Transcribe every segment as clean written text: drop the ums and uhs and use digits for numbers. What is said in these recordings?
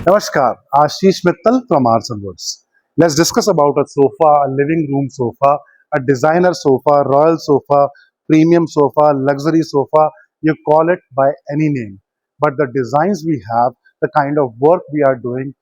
Namaskar, Ashish Mittal from Aarsun Woods. Let's discuss about a sofa, a living room sofa, a designer sofa, royal sofa, premium sofa, luxury sofa. You call it by any name. But the designs we have, the kind of work we are doing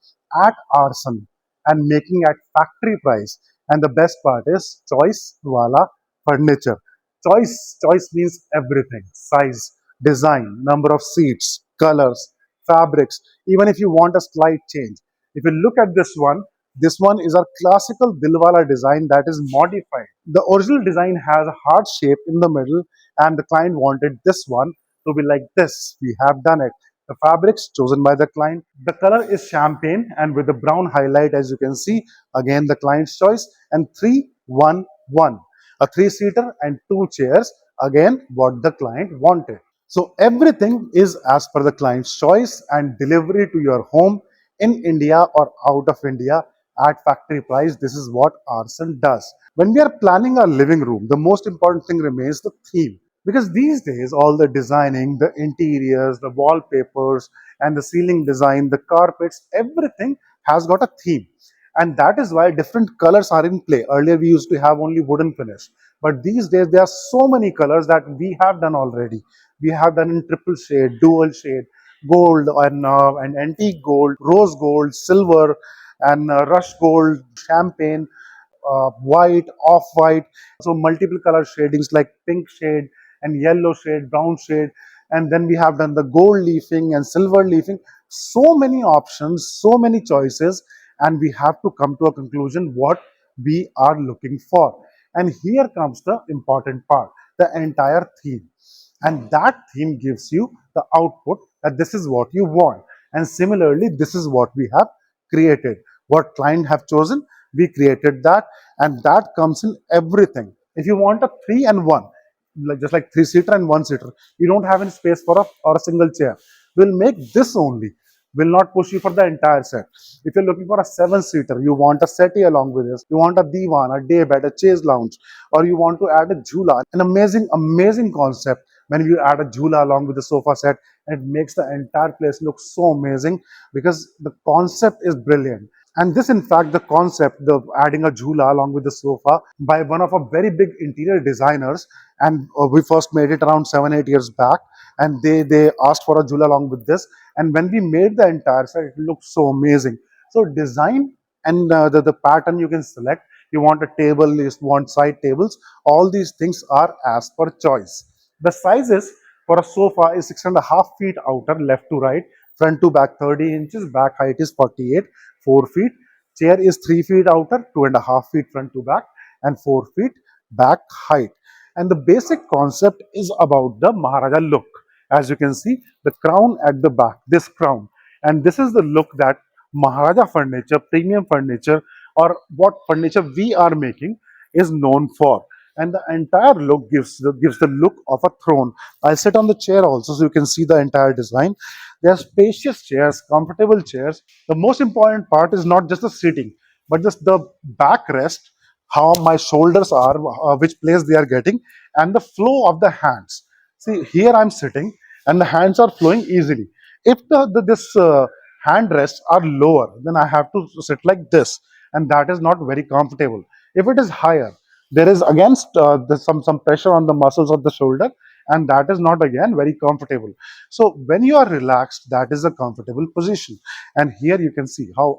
at Aarsun and making at factory price. And the best part is choice wala furniture. Choice means everything: size, design, number of seats, colors, fabrics, even if you want a slight change. If you look at this one is a classical Dilwala design that is modified. The original design has a heart shape in the middle, and the client wanted this one to be like this. We have done it. The fabrics chosen by the client. The color is champagne and with the brown highlight, as you can see. Again, the client's choice. And 3-1-1. A three-seater and two chairs. Again, what the client wanted. So everything is as per the client's choice and delivery to your home in India or out of India at factory price. This is what Arson does. When we are planning our living room, the most important thing remains the theme. Because these days, all the designing, the interiors, the wallpapers, and the ceiling design, the carpets, everything has got a theme. And that is why different colors are in play. Earlier, we used to have only wooden finish. But these days, there are so many colors that we have done already. We have done in triple shade, dual shade, gold and antique gold, rose gold, silver, and rush gold, champagne, white, off white. So multiple color shadings like pink shade and yellow shade, brown shade. And then we have done the gold leafing and silver leafing. So many options, so many choices, and we have to come to a conclusion what we are looking for. And here comes the important part, the entire theme. And that theme gives you the output that this is what you want. And similarly, this is what we have created. What client have chosen, we created that, and that comes in everything. If you want a 3 and 1, just like three-seater and one-seater, you don't have any space for a single chair. We'll make this only. Will not push you for the entire set. If you're looking for a seven-seater, you want a settee along with this, you want a divan, a day bed, a chaise lounge, or you want to add a jhula, an amazing concept when you add a jhula along with the sofa set, and it makes the entire place look so amazing because the concept is brilliant. And this, in fact, the concept, the adding a jhula along with the sofa by one of our very big interior designers, and we first made it around 7-8 years back, and they asked for a jhula along with this, and when we made the entire set, it looked so amazing. So design and the pattern you can select. You want a table, you want side tables. All these things are as per choice. The sizes for a sofa is 6.5 feet outer, left to right, front to back 30 inches, back height is 48, 4 feet. Chair is 3 feet outer, 2.5 feet front to back, and 4 feet back height. And the basic concept is about the Maharaja look. As you can see, the crown at the back, this crown. And this is the look that Maharaja furniture, premium furniture, or what furniture we are making is known for. And the entire look gives the look of a throne. I'll sit on the chair also so you can see the entire design. There are spacious chairs, comfortable chairs. The most important part is not just the sitting, but just the backrest, how my shoulders are, which place they are getting, and the flow of the hands. See, here I'm sitting, and the hands are flowing easily. If this hand rests are lower, then I have to sit like this, and that is not very comfortable. If it is higher, there is again there's some pressure on the muscles of the shoulder, and that is not again very comfortable. So when you are relaxed, that is a comfortable position. And here you can see how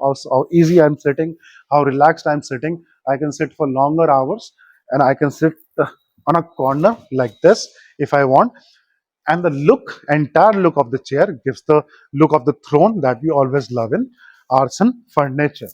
easy I'm sitting, how relaxed I'm sitting. I can sit for longer hours, and I can sit on a corner like this if I want. And the entire look of the chair gives the look of the throne that we always love in artisan furniture.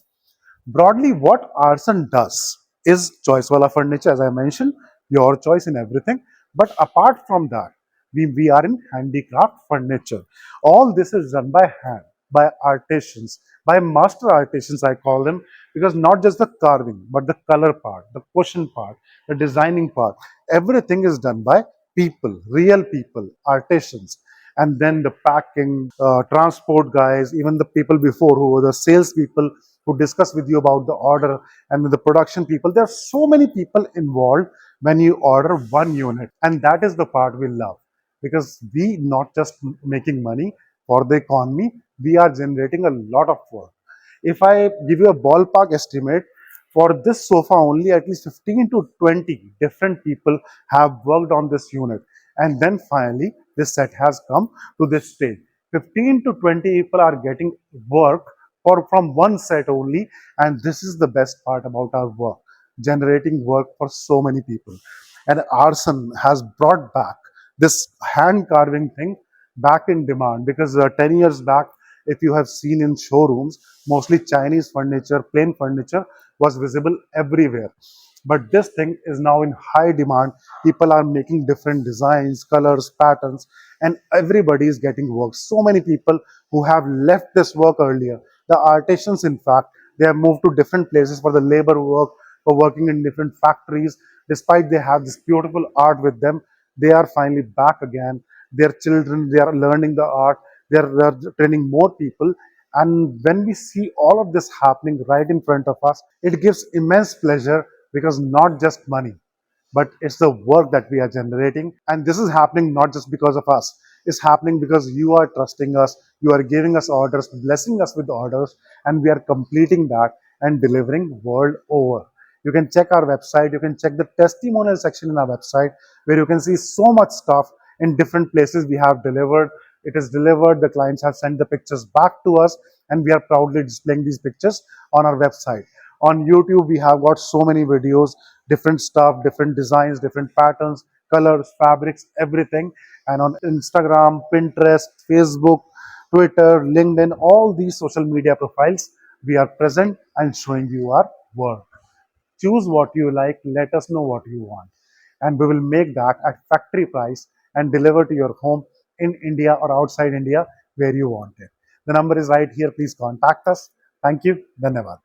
Broadly, what Arson does is choice wala furniture, as I mentioned, your choice in everything. But apart from that, we are in handicraft furniture. All this is done by hand, by artisans, by master artisans, I call them, because not just the carving, but the color part, the cushion part, the designing part, everything is done by people, real people, artisans. And then the packing, transport guys, even the people before who were the sales people who discuss with you about the order, and with the production people. There are so many people involved when you order one unit, and that is the part we love, because we not just making money for the economy. We are generating a lot of work. If I give you a ballpark estimate, for this sofa only at least 15 to 20 different people have worked on this unit. And then finally, this set has come to this stage. 15 to 20 people are getting work from one set only. And this is the best part about our work, generating work for so many people. And Arson has brought back this hand carving thing back in demand because 10 years back, if you have seen in showrooms, mostly Chinese furniture, plain furniture was visible everywhere. But this thing is now in high demand. People are making different designs, colors, patterns, and everybody is getting work. So many people who have left this work earlier. The artisans, in fact, they have moved to different places for the labor work, for working in different factories. Despite they have this beautiful art with them, they are finally back again. Their children, they are learning the art. They are training more people. And when we see all of this happening right in front of us, it gives immense pleasure because not just money, but it's the work that we are generating. And this is happening not just because of us, it's happening because you are trusting us, you are giving us orders, blessing us with orders, and we are completing that and delivering world over. You can check our website, you can check the testimonial section in our website where you can see so much stuff in different places we have delivered. It is delivered, the clients have sent the pictures back to us, and we are proudly displaying these pictures on our website. On YouTube, we have got so many videos, different stuff, different designs, different patterns, colors, fabrics, everything. And on Instagram, Pinterest, Facebook, Twitter, LinkedIn, all these social media profiles, we are present and showing you our work. Choose what you like, let us know what you want, and we will make that at factory price and deliver to your home in India or outside India where you want it. The number is right here. Please contact us. Thank you. Dhanyavad.